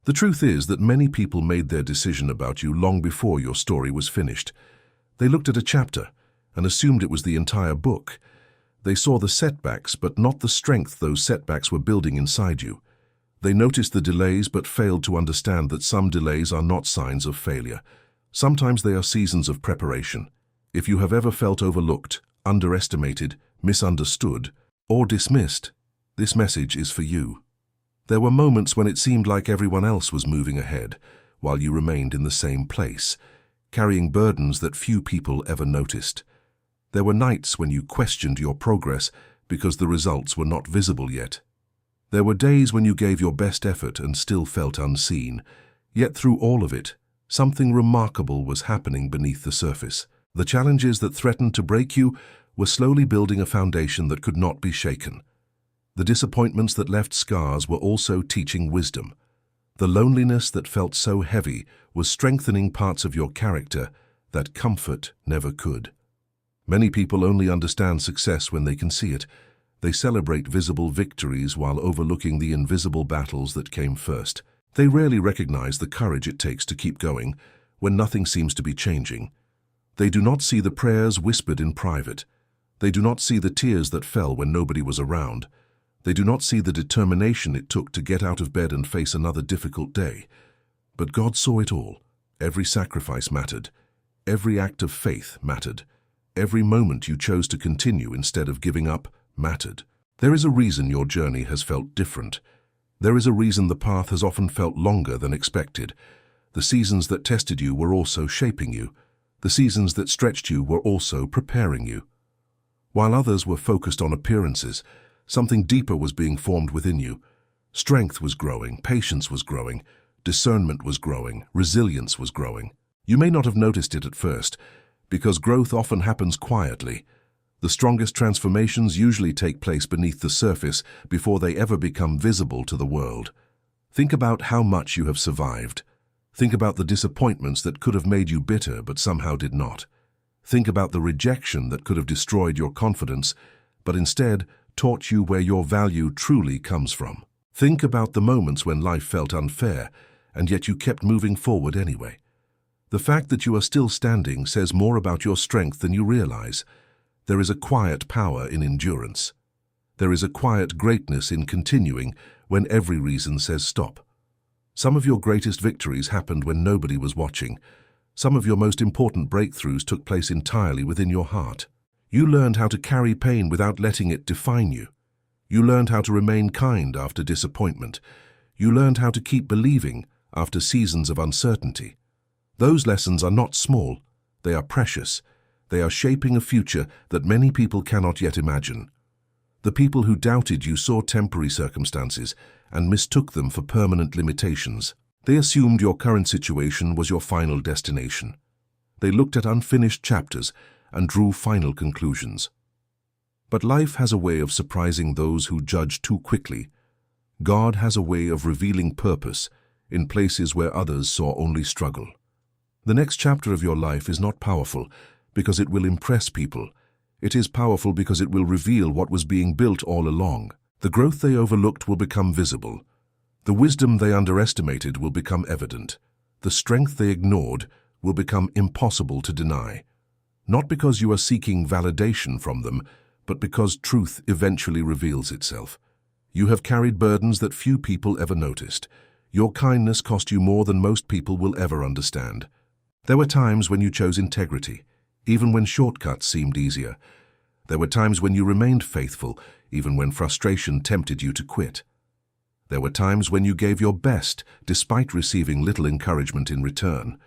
The truth is that many people made their decision about you long before your story was finished. They looked at a chapter and assumed it was the entire book. They saw the setbacks, but not the strength those setbacks were building inside you. They noticed the delays but failed to understand that some delays are not signs of failure. Sometimes they are seasons of preparation. If you have ever felt overlooked, underestimated, misunderstood, or dismissed, this message is for you. There were moments when it seemed like everyone else was moving ahead, while you remained in the same place, carrying burdens that few people ever noticed. There were nights when you questioned your progress because the results were not visible yet. There were days when you gave your best effort and still felt unseen, yet through all of it, something remarkable was happening beneath the surface. The challenges that threatened to break you were slowly building a foundation that could not be shaken. The disappointments that left scars were also teaching wisdom. The loneliness that felt so heavy was strengthening parts of your character that comfort never could. Many people only understand success when they can see it. They celebrate visible victories while overlooking the invisible battles that came first. They rarely recognize the courage it takes to keep going when nothing seems to be changing. They do not see the prayers whispered in private. They do not see the tears that fell when nobody was around. They do not see the determination it took to get out of bed and face another difficult day. But God saw it all. Every sacrifice mattered. Every act of faith mattered. Every moment you chose to continue instead of giving up mattered. There is a reason your journey has felt different. There is a reason the path has often felt longer than expected. The seasons that tested you were also shaping you. The seasons that stretched you were also preparing you. While others were focused on appearances, something deeper was being formed within you. Strength was growing, patience was growing, discernment was growing, resilience was growing. You may not have noticed it at first, because growth often happens quietly. The strongest transformations usually take place beneath the surface before they ever become visible to the world. Think about how much you have survived. Think about the disappointments that could have made you bitter but somehow did not. Think about the rejection that could have destroyed your confidence, but instead taught you where your value truly comes from. Think about the moments when life felt unfair, and yet you kept moving forward anyway. The fact that you are still standing says more about your strength than you realize. There is a quiet power in endurance. There is a quiet greatness in continuing when every reason says stop. Some of your greatest victories happened when nobody was watching. Some of your most important breakthroughs took place entirely within your heart. You learned how to carry pain without letting it define you. You learned how to remain kind after disappointment. You learned how to keep believing after seasons of uncertainty. Those lessons are not small. They are precious. They are shaping a future that many people cannot yet imagine. The people who doubted you saw temporary circumstances and mistook them for permanent limitations. They assumed your current situation was your final destination. They looked at unfinished chapters and drew final conclusions. But life has a way of surprising those who judge too quickly. God has a way of revealing purpose in places where others saw only struggle. The next chapter of your life is not powerful because it will impress people. It is powerful because it will reveal what was being built all along. The growth they overlooked will become visible. The wisdom they underestimated will become evident. The strength they ignored will become impossible to deny. Not because you are seeking validation from them, but because truth eventually reveals itself. You have carried burdens that few people ever noticed. Your kindness cost you more than most people will ever understand. There were times when you chose integrity, even when shortcuts seemed easier. There were times when you remained faithful, even when frustration tempted you to quit. There were times when you gave your best, despite receiving little encouragement in return.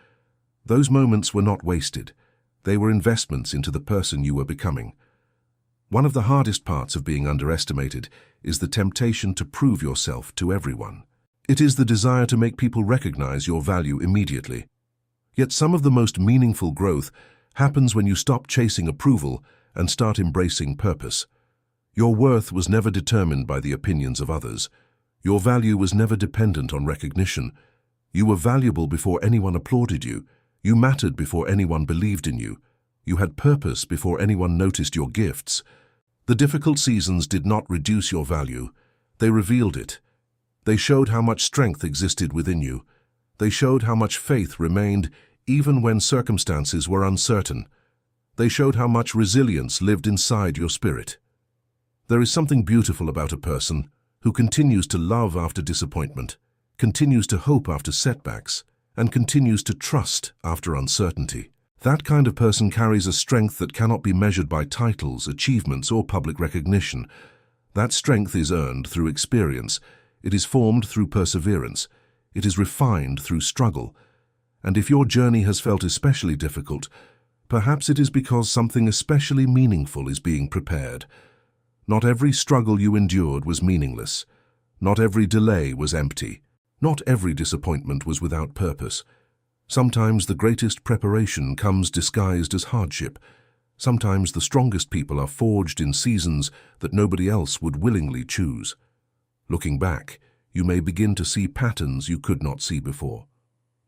Those moments were not wasted. They were investments into the person you were becoming. One of the hardest parts of being underestimated is the temptation to prove yourself to everyone. It is the desire to make people recognize your value immediately. Yet some of the most meaningful growth happens when you stop chasing approval and start embracing purpose. Your worth was never determined by the opinions of others. Your value was never dependent on recognition. You were valuable before anyone applauded you. You mattered before anyone believed in you. You had purpose before anyone noticed your gifts. The difficult seasons did not reduce your value. They revealed it. They showed how much strength existed within you. They showed how much faith remained even when circumstances were uncertain. They showed how much resilience lived inside your spirit. There is something beautiful about a person who continues to love after disappointment, continues to hope after setbacks, and continues to trust after uncertainty. That kind of person carries a strength that cannot be measured by titles, achievements, or public recognition. That strength is earned through experience. It is formed through perseverance. It is refined through struggle. And if your journey has felt especially difficult, perhaps it is because something especially meaningful is being prepared. Not every struggle you endured was meaningless. Not every delay was empty. Not every disappointment was without purpose. Sometimes the greatest preparation comes disguised as hardship. Sometimes the strongest people are forged in seasons that nobody else would willingly choose. Looking back, you may begin to see patterns you could not see before.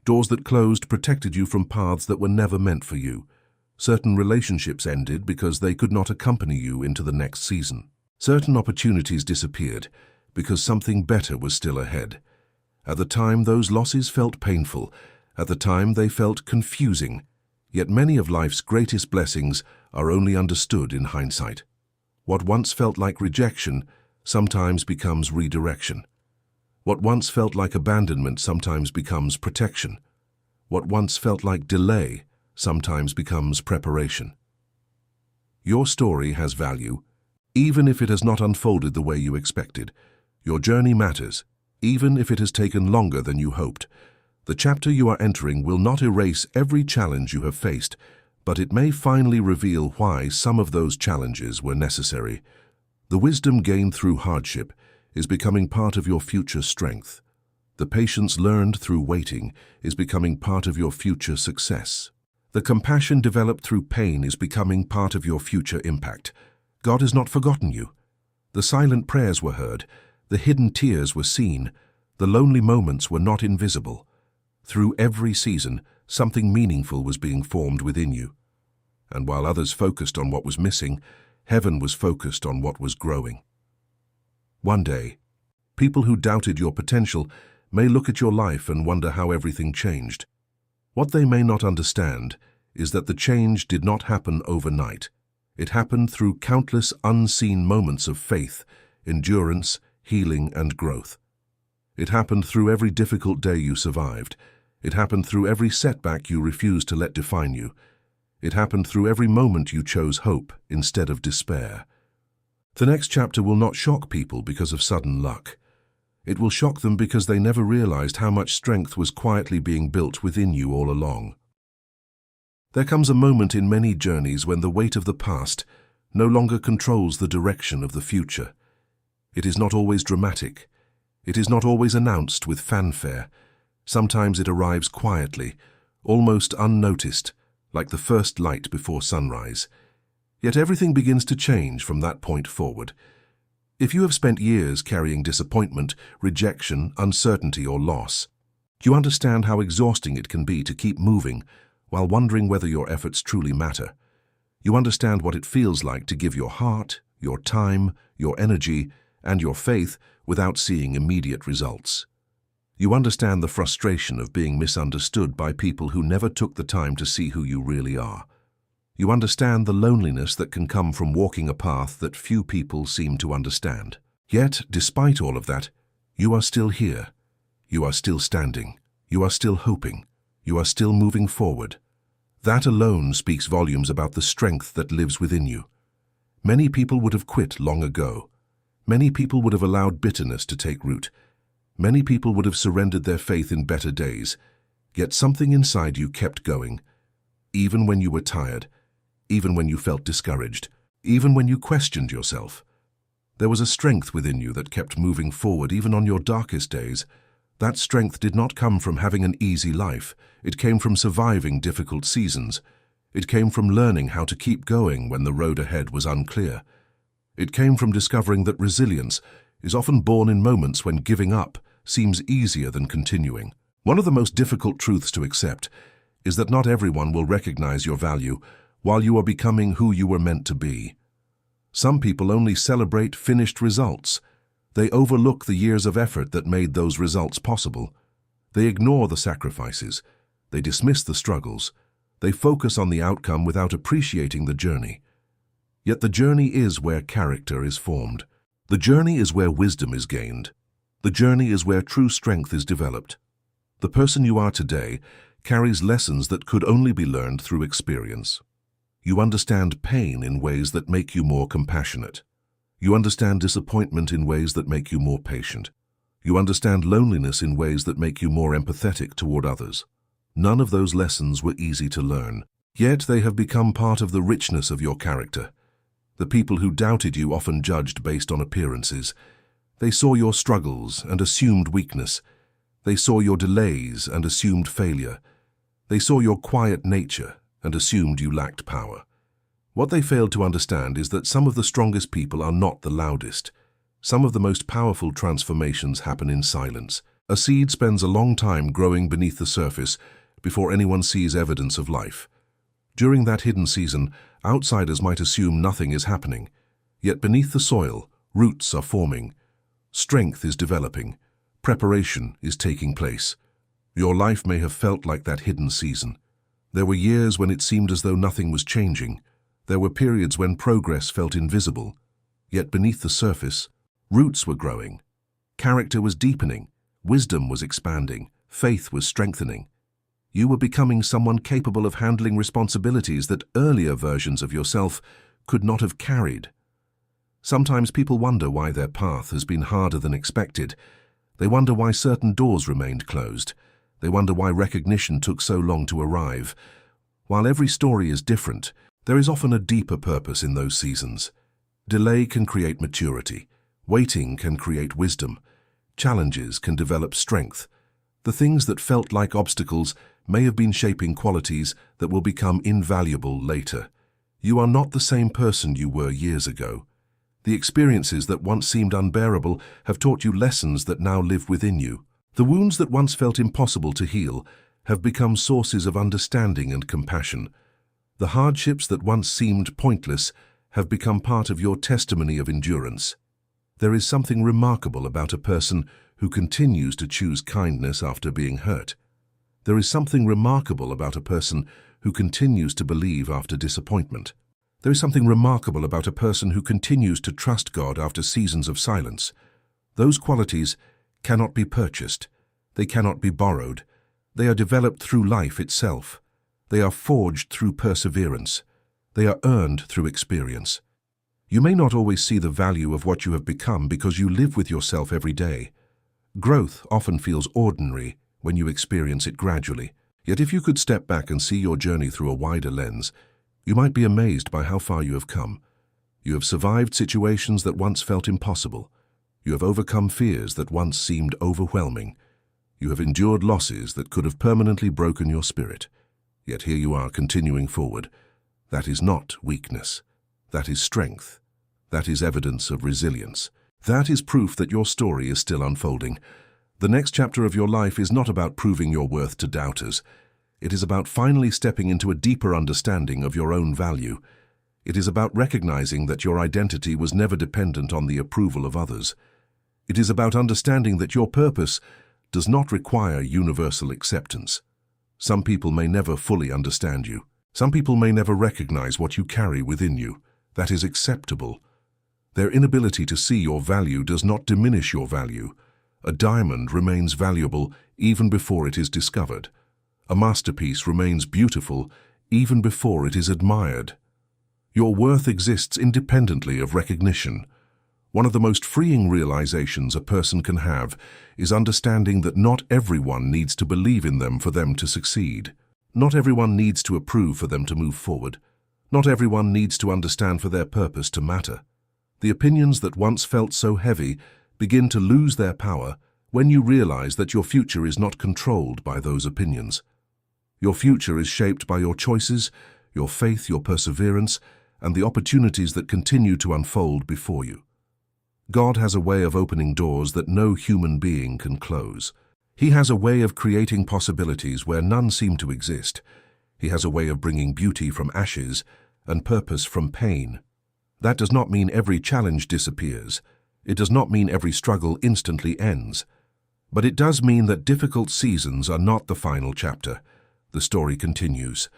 Doors that closed protected you from paths that were never meant for you. Certain relationships ended because they could not accompany you into the next season. Certain opportunities disappeared because something better was still ahead. At the time, those losses felt painful. At the time, they felt confusing. Yet many of life's greatest blessings are only understood in hindsight. What once felt like rejection sometimes becomes redirection. What once felt like abandonment sometimes becomes protection. What once felt like delay sometimes becomes preparation. Your story has value, even if it has not unfolded the way you expected. Your journey matters, even if it has taken longer than you hoped. The chapter you are entering will not erase every challenge you have faced, but it may finally reveal why some of those challenges were necessary. The wisdom gained through hardship is becoming part of your future strength. The patience learned through waiting is becoming part of your future success. The compassion developed through pain is becoming part of your future impact. God has not forgotten you. The silent prayers were heard, the hidden tears were seen, the lonely moments were not invisible. Through every season, something meaningful was being formed within you. And while others focused on what was missing, heaven was focused on what was growing. One day, people who doubted your potential may look at your life and wonder how everything changed. What they may not understand is that the change did not happen overnight. It happened through countless unseen moments of faith, endurance, healing, and growth. It happened through every difficult day you survived. It happened through every setback you refused to let define you. It happened through every moment you chose hope instead of despair. The next chapter will not shock people because of sudden luck. It will shock them because they never realized how much strength was quietly being built within you all along. There comes a moment in many journeys when the weight of the past no longer controls the direction of the future. It is not always dramatic. It is not always announced with fanfare. Sometimes it arrives quietly, almost unnoticed, like the first light before sunrise. Yet everything begins to change from that point forward. If you have spent years carrying disappointment, rejection, uncertainty, or loss, you understand how exhausting it can be to keep moving while wondering whether your efforts truly matter. You understand what it feels like to give your heart, your time, your energy, and your faith without seeing immediate results. You understand the frustration of being misunderstood by people who never took the time to see who you really are. You understand the loneliness that can come from walking a path that few people seem to understand. Yet, despite all of that, you are still here. You are still standing. You are still hoping. You are still moving forward. That alone speaks volumes about the strength that lives within you. Many people would have quit long ago. Many people would have allowed bitterness to take root. Many people would have surrendered their faith in better days. Yet something inside you kept going, even when you were tired, even when you felt discouraged, even when you questioned yourself. There was a strength within you that kept moving forward even on your darkest days. That strength did not come from having an easy life. It came from surviving difficult seasons. It came from learning how to keep going when the road ahead was unclear. It came from discovering that resilience is often born in moments when giving up seems easier than continuing. One of the most difficult truths to accept is that not everyone will recognize your value while you are becoming who you were meant to be. Some people only celebrate finished results. They overlook the years of effort that made those results possible. They ignore the sacrifices. They dismiss the struggles. They focus on the outcome without appreciating the journey. Yet the journey is where character is formed. The journey is where wisdom is gained. The journey is where true strength is developed. The person you are today carries lessons that could only be learned through experience. You understand pain in ways that make you more compassionate. You understand disappointment in ways that make you more patient. You understand loneliness in ways that make you more empathetic toward others. None of those lessons were easy to learn, yet they have become part of the richness of your character. The people who doubted you often judged based on appearances. They saw your struggles and assumed weakness. They saw your delays and assumed failure. They saw your quiet nature and assumed you lacked power. What they failed to understand is that some of the strongest people are not the loudest. Some of the most powerful transformations happen in silence. A seed spends a long time growing beneath the surface before anyone sees evidence of life. During that hidden season, outsiders might assume nothing is happening. Yet beneath the soil, roots are forming. Strength is developing. Preparation is taking place. Your life may have felt like that hidden season. There were years when it seemed as though nothing was changing. There were periods when progress felt invisible. Yet beneath the surface, roots were growing. Character was deepening. Wisdom was expanding. Faith was strengthening. You were becoming someone capable of handling responsibilities that earlier versions of yourself could not have carried. Sometimes people wonder why their path has been harder than expected. They wonder why certain doors remained closed. They wonder why recognition took so long to arrive. While every story is different, there is often a deeper purpose in those seasons. Delay can create maturity. Waiting can create wisdom. Challenges can develop strength. The things that felt like obstacles may have been shaping qualities that will become invaluable later. You are not the same person you were years ago. The experiences that once seemed unbearable have taught you lessons that now live within you. The wounds that once felt impossible to heal have become sources of understanding and compassion. The hardships that once seemed pointless have become part of your testimony of endurance. There is something remarkable about a person who continues to choose kindness after being hurt. There is something remarkable about a person who continues to believe after disappointment. There is something remarkable about a person who continues to trust God after seasons of silence. Those qualities cannot be purchased. They cannot be borrowed. They are developed through life itself. They are forged through perseverance. They are earned through experience. You may not always see the value of what you have become because you live with yourself every day. Growth often feels ordinary when you experience it gradually. Yet if you could step back and see your journey through a wider lens, you might be amazed by how far you have come. You have survived situations that once felt impossible. You have overcome fears that once seemed overwhelming. You have endured losses that could have permanently broken your spirit. Yet here you are continuing forward. That is not weakness. That is strength. That is evidence of resilience. That is proof that your story is still unfolding. The next chapter of your life is not about proving your worth to doubters. It is about finally stepping into a deeper understanding of your own value. It is about recognizing that your identity was never dependent on the approval of others. It is about understanding that your purpose does not require universal acceptance. Some people may never fully understand you. Some people may never recognize what you carry within you. That is acceptable. Their inability to see your value does not diminish your value. A diamond remains valuable even before it is discovered. A masterpiece remains beautiful even before it is admired. Your worth exists independently of recognition. One of the most freeing realizations a person can have is understanding that not everyone needs to believe in them for them to succeed. Not everyone needs to approve for them to move forward. Not everyone needs to understand for their purpose to matter. The opinions that once felt so heavy begin to lose their power when you realize that your future is not controlled by those opinions. Your future is shaped by your choices, your faith, your perseverance, and the opportunities that continue to unfold before you. God has a way of opening doors that no human being can close. He has a way of creating possibilities where none seem to exist. He has a way of bringing beauty from ashes and purpose from pain. That does not mean every challenge disappears. It does not mean every struggle instantly ends. But it does mean that difficult seasons are not the final chapter. The story continues.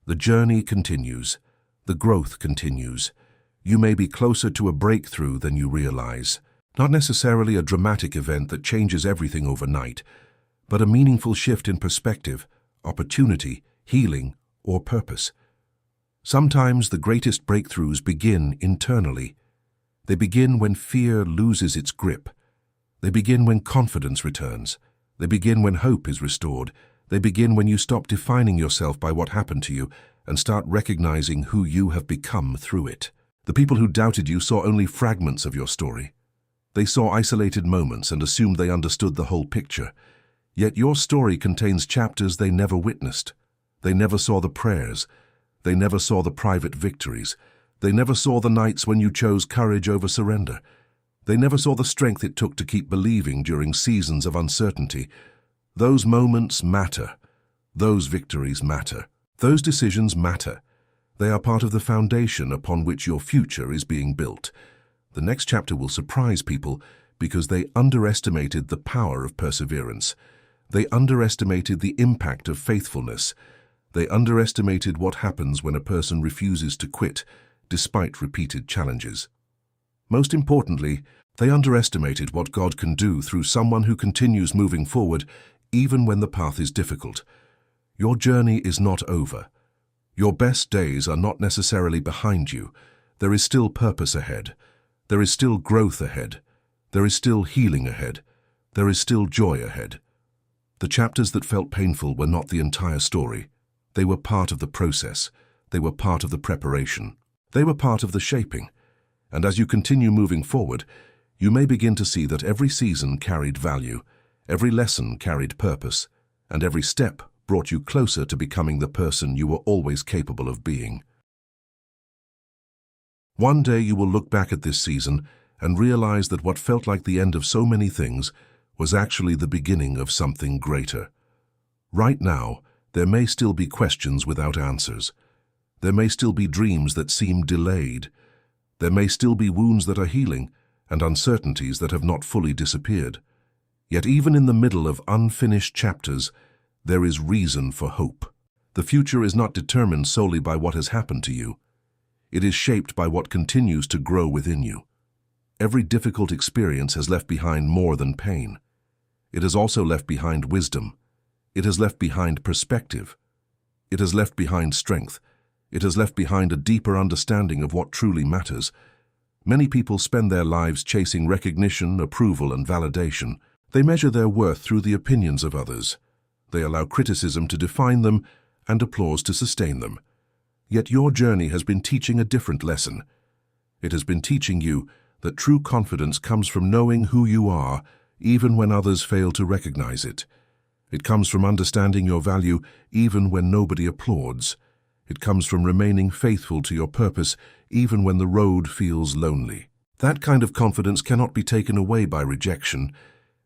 The journey continues. The growth continues. You may be closer to a breakthrough than you realize. Not necessarily a dramatic event that changes everything overnight, but a meaningful shift in perspective, opportunity, healing, or purpose. Sometimes the greatest breakthroughs begin internally. They begin when fear loses its grip. They begin when confidence returns. They begin when hope is restored. They begin when you stop defining yourself by what happened to you and start recognizing who you have become through it. The people who doubted you saw only fragments of your story. They saw isolated moments and assumed they understood the whole picture. Yet your story contains chapters they never witnessed. They never saw the prayers. They never saw the private victories. They never saw the nights when you chose courage over surrender. They never saw the strength it took to keep believing during seasons of uncertainty. Those moments matter. Those victories matter. Those decisions matter. They are part of the foundation upon which your future is being built. The next chapter will surprise people because they underestimated the power of perseverance. They underestimated the impact of faithfulness. They underestimated what happens when a person refuses to quit, despite repeated challenges. Most importantly, they underestimated what God can do through someone who continues moving forward, even when the path is difficult. Your journey is not over. Your best days are not necessarily behind you. There is still purpose ahead. There is still growth ahead. There is still healing ahead. There is still joy ahead. The chapters that felt painful were not the entire story. They were part of the process. They were part of the preparation. They were part of the shaping. And as you continue moving forward, you may begin to see that every season carried value, every lesson carried purpose, and every step brought you closer to becoming the person you were always capable of being. One day you will look back at this season and realize that what felt like the end of so many things was actually the beginning of something greater. Right now, there may still be questions without answers. There may still be dreams that seem delayed. There may still be wounds that are healing and uncertainties that have not fully disappeared. Yet even in the middle of unfinished chapters, there is reason for hope. The future is not determined solely by what has happened to you. It is shaped by what continues to grow within you. Every difficult experience has left behind more than pain. It has also left behind wisdom. It has left behind perspective. It has left behind strength. It has left behind a deeper understanding of what truly matters. Many people spend their lives chasing recognition, approval, and validation. They measure their worth through the opinions of others. They allow criticism to define them and applause to sustain them. Yet your journey has been teaching a different lesson. It has been teaching you that true confidence comes from knowing who you are, even when others fail to recognize it. It comes from understanding your value even when nobody applauds. It comes from remaining faithful to your purpose even when the road feels lonely. That kind of confidence cannot be taken away by rejection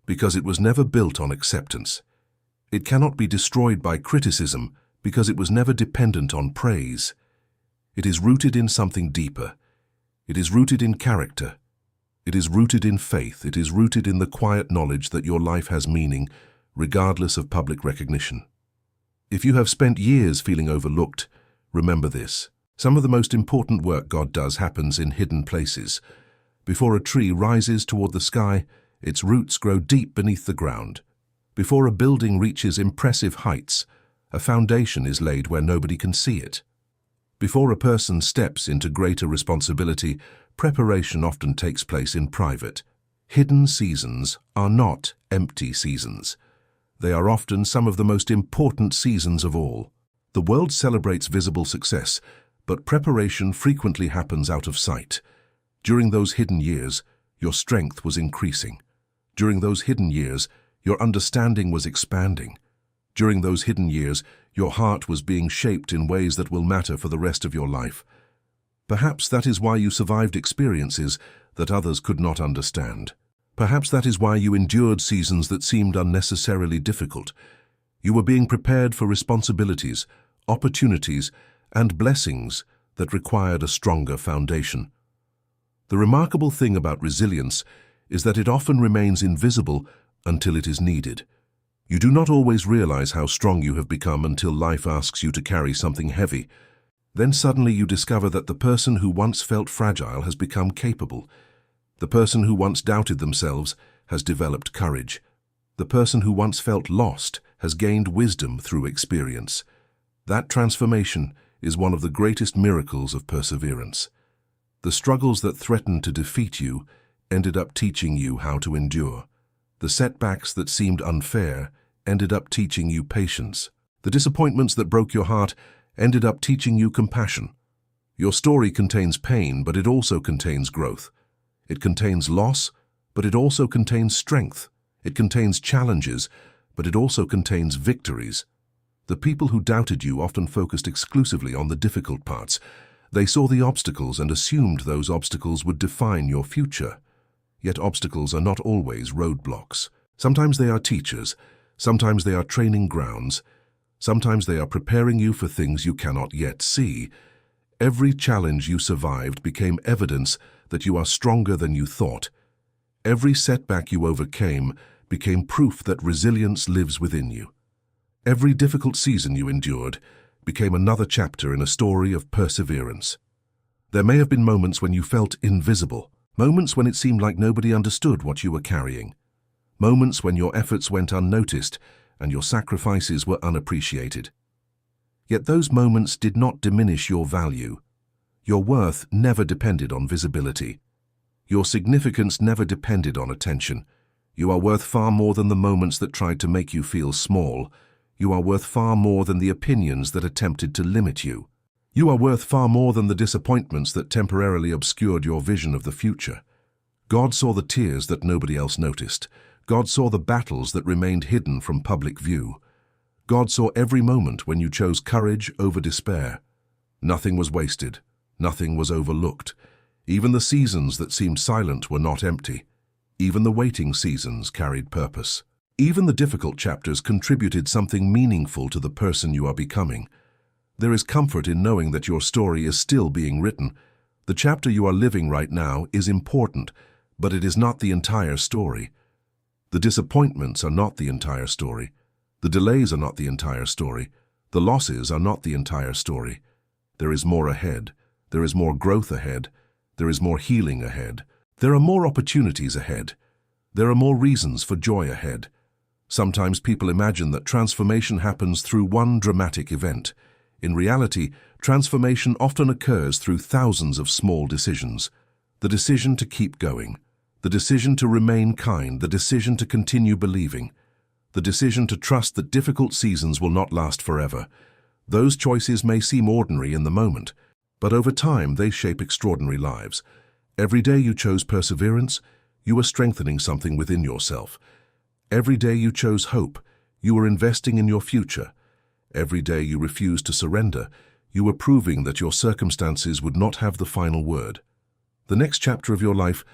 because it was never built on acceptance. It cannot be destroyed by criticism because it was never dependent on praise. It is rooted in something deeper. It is rooted in character. It is rooted in faith. It is rooted in the quiet knowledge that your life has meaning, regardless of public recognition. If you have spent years feeling overlooked, remember this. Some of the most important work God does happens in hidden places. Before a tree rises toward the sky, its roots grow deep beneath the ground. Before a building reaches impressive heights, a foundation is laid where nobody can see it. Before a person steps into greater responsibility, preparation often takes place in private. Hidden seasons are not empty seasons. They are often some of the most important seasons of all. The world celebrates visible success, but preparation frequently happens out of sight. During those hidden years, your strength was increasing. During those hidden years, your understanding was expanding. During those hidden years, your heart was being shaped in ways that will matter for the rest of your life. Perhaps that is why you survived experiences that others could not understand. Perhaps that is why you endured seasons that seemed unnecessarily difficult. You were being prepared for responsibilities, opportunities, and blessings that required a stronger foundation. The remarkable thing about resilience is that it often remains invisible until it is needed. You do not always realize how strong you have become until life asks you to carry something heavy. Then suddenly you discover that the person who once felt fragile has become capable. The person who once doubted themselves has developed courage. The person who once felt lost has gained wisdom through experience. That transformation is one of the greatest miracles of perseverance. The struggles that threatened to defeat you ended up teaching you how to endure. The setbacks that seemed unfair ended up teaching you patience. The disappointments that broke your heart ended up teaching you compassion. Your story contains pain, but it also contains growth. It contains loss, but it also contains strength. It contains challenges, but it also contains victories. The people who doubted you often focused exclusively on the difficult parts. They saw the obstacles and assumed those obstacles would define your future. Yet obstacles are not always roadblocks. Sometimes they are teachers. Sometimes they are training grounds. Sometimes they are preparing you for things you cannot yet see. Every challenge you survived became evidence that you are stronger than you thought. Every setback you overcame became proof that resilience lives within you. Every difficult season you endured became another chapter in a story of perseverance. There may have been moments when you felt invisible, moments when it seemed like nobody understood what you were carrying, moments when your efforts went unnoticed and your sacrifices were unappreciated. Yet those moments did not diminish your value. Your worth never depended on visibility. Your significance never depended on attention. You are worth far more than the moments that tried to make you feel small. You are worth far more than the opinions that attempted to limit you. You are worth far more than the disappointments that temporarily obscured your vision of the future. God saw the tears that nobody else noticed. God saw the battles that remained hidden from public view. God saw every moment when you chose courage over despair. Nothing was wasted. Nothing was overlooked. Even the seasons that seemed silent were not empty. Even the waiting seasons carried purpose. Even the difficult chapters contributed something meaningful to the person you are becoming. There is comfort in knowing that your story is still being written. The chapter you are living right now is important, but it is not the entire story. The disappointments are not the entire story. The delays are not the entire story. The losses are not the entire story. There is more ahead. There is more growth ahead. There is more healing ahead. There are more opportunities ahead. There are more reasons for joy ahead. Sometimes people imagine that transformation happens through one dramatic event. In reality, transformation often occurs through thousands of small decisions. The decision to keep going. The decision to remain kind. The decision to continue believing. The decision to trust that difficult seasons will not last forever. Those choices may seem ordinary in the moment, but over time they shape extraordinary lives. Every day you chose perseverance, you were strengthening something within yourself. Every day you chose hope, you were investing in your future. Every day you refused to surrender, you were proving that your circumstances would not have the final word. The next chapter of your life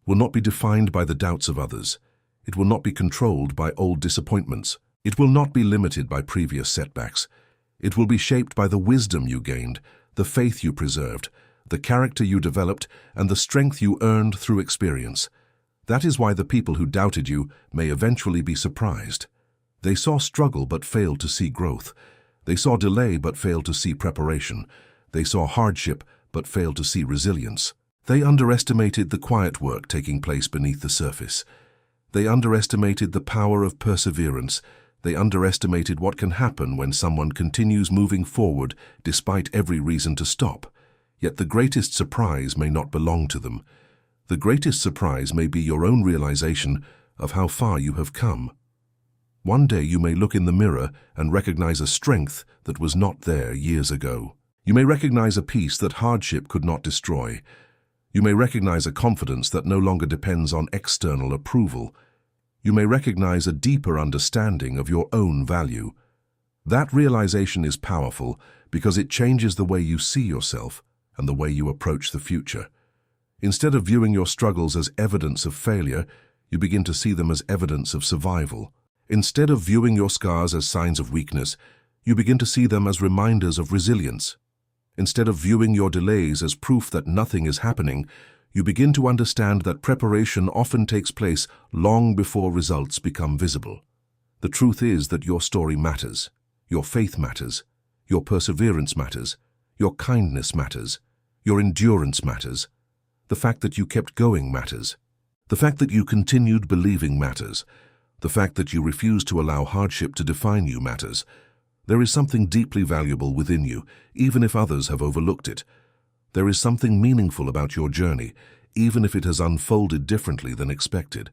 will not be defined by the doubts of others. It will not be controlled by old disappointments. It will not be limited by previous setbacks. It will be shaped by the wisdom you gained, the faith you preserved, the character you developed, and the strength you earned through experience. That is why the people who doubted you may eventually be surprised. They saw struggle but failed to see growth. They saw delay but failed to see preparation. They saw hardship but failed to see resilience. They underestimated the quiet work taking place beneath the surface. They underestimated the power of perseverance. They underestimated what can happen when someone continues moving forward despite every reason to stop. Yet the greatest surprise may not belong to them. The greatest surprise may be your own realization of how far you have come. One day you may look in the mirror and recognize a strength that was not there years ago. You may recognize a peace that hardship could not destroy. You may recognize a confidence that no longer depends on external approval. You may recognize a deeper understanding of your own value. That realization is powerful because it changes the way you see yourself and the way you approach the future. Instead of viewing your struggles as evidence of failure, you begin to see them as evidence of survival. Instead of viewing your scars as signs of weakness, you begin to see them as reminders of resilience. Instead of viewing your delays as proof that nothing is happening, You begin to understand that preparation often takes place long before results become visible. The truth is that your story matters, your faith matters, your perseverance matters, your kindness matters, your endurance matters. The fact that you kept going matters. The fact that you continued believing matters. The fact that you refused to allow hardship to define you matters. There is something deeply valuable within you, even if others have overlooked it. There is something meaningful about your journey, even if it has unfolded differently than expected.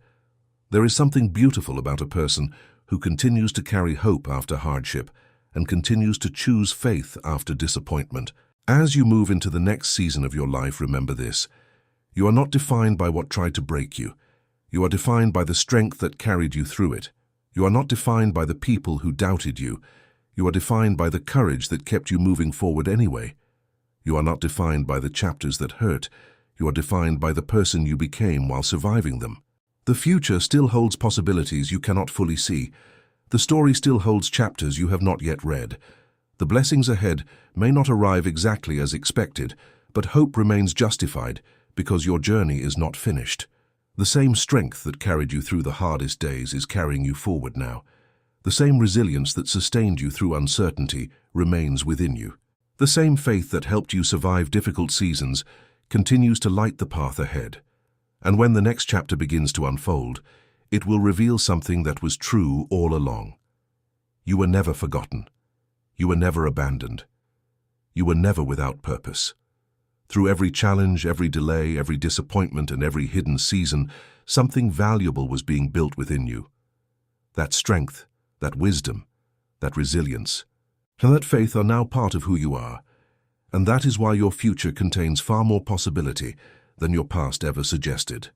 There is something beautiful about a person who continues to carry hope after hardship and continues to choose faith after disappointment. As you move into the next season of your life, remember this. You are not defined by what tried to break you. You are defined by the strength that carried you through it. You are not defined by the people who doubted you. You are defined by the courage that kept you moving forward anyway. You are not defined by the chapters that hurt. You are defined by the person you became while surviving them. The future still holds possibilities you cannot fully see. The story still holds chapters you have not yet read. The blessings ahead may not arrive exactly as expected, but hope remains justified because your journey is not finished. The same strength that carried you through the hardest days is carrying you forward now. The same resilience that sustained you through uncertainty remains within you. The same faith that helped you survive difficult seasons continues to light the path ahead. And when the next chapter begins to unfold, it will reveal something that was true all along. You were never forgotten. You were never abandoned. You were never without purpose. Through every challenge, every delay, every disappointment, and every hidden season, something valuable was being built within you. That strength, that wisdom, that resilience, and that faith are now part of who you are. And that is why your future contains far more possibility than your past ever suggested.